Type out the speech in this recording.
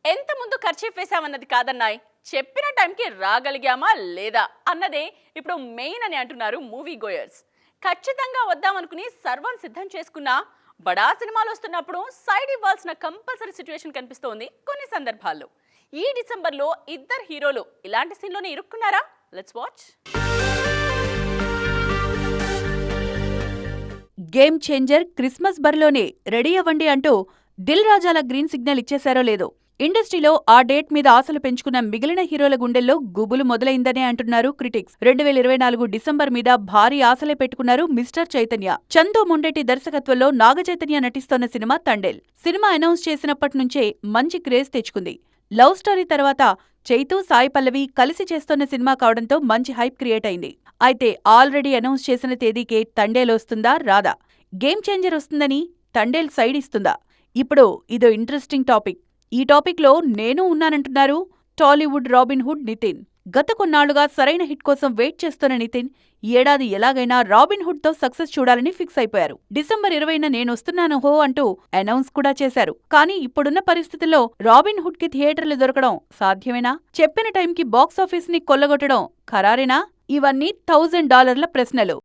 ఎంత ముందు ఖర్చీఫ్ వేసామన్నది కాదన్నాయ్, చెప్పిన టైంకి రాగలిగామా లేదా అన్నదే ఇప్పుడు మెయిన్ అని అంటున్నారు మూవీ గోయర్స్. ఖచ్చితంగా వద్దామనుకుని సర్వం సిద్ధం చేసుకున్నా బడా సినిమాలు వస్తున్నప్పుడు సైడ్ ఇవ్వాల్సిన కంపల్సరీ సిచ్యువేషన్ కనిపిస్తోంది కొన్ని సందర్భాల్లో. ఈ డిసెంబర్లో ఇద్దరు హీరోలు ఇలాంటి సీన్లోనే ఇరుక్కున్నారా? Let's watch. Game changer Christmas బరిలోనే రెడీ అవ్వండి అంటూ దిల్ రాజాల గ్రీన్ సిగ్నల్ ఇచ్చేశారో లేదో, ఇండస్ట్రీలో ఆ డేట్ మీద ఆశలు పెంచుకున్న మిగిలిన హీరోల గుండెల్లో గుబులు మొదలైందనే అంటున్నారు క్రిటిక్స్. 2024 డిసెంబర్ మీద భారీ ఆశలే పెట్టుకున్నారు మిస్టర్ చైతన్య. చందు మొండెటి దర్శకత్వంలో నాగచైతన్య నటిస్తోన్న సినిమా తండేల్. సినిమా అనౌన్స్ చేసినప్పటి నుంచే మంచి క్రేజ్ తెచ్చుకుంది. లవ్ స్టోరీ తర్వాత చైతూ సాయి పల్లవి కలిసి చేస్తోన్న సినిమా కావడంతో మంచి హైప్ క్రియేట్ అయింది. అయితే ఆల్రెడీ అనౌన్స్ చేసిన తేదీకే తండేల్ వస్తుందా రాదా? గేమ్ చేంజర్ వస్తుందని తండేల్ సైడ్ ఇస్తుందా? ఇప్పుడు ఇదో ఇంట్రెస్టింగ్ టాపిక్. ఈ టాపిక్లో నేను ఉన్నానంటున్నారు టాలీవుడ్ రాబిన్ హుడ్ నితిన్. గత కొన్నాళ్లుగా సరైన హిట్ కోసం వెయిట్ చేస్తున్న నితిన్ ఈ ఏడాది ఎలాగైనా రాబిన్ హుడ్ తో సక్సెస్ చూడాలని ఫిక్స్ అయిపోయారు. డిసెంబర్ 20న నేనొస్తున్నాను హో అంటూ అనౌన్స్ కూడా చేశారు. కానీ ఇప్పుడున్న పరిస్థితుల్లో రాబిన్ హుడ్ కి థియేటర్లు దొరకడం సాధ్యమేనా? చెప్పిన టైంకి బాక్సాఫీస్ ని కొల్లగొట్టడం ఖరారేనా? ఇవన్నీ $1000 ప్రశ్నలు.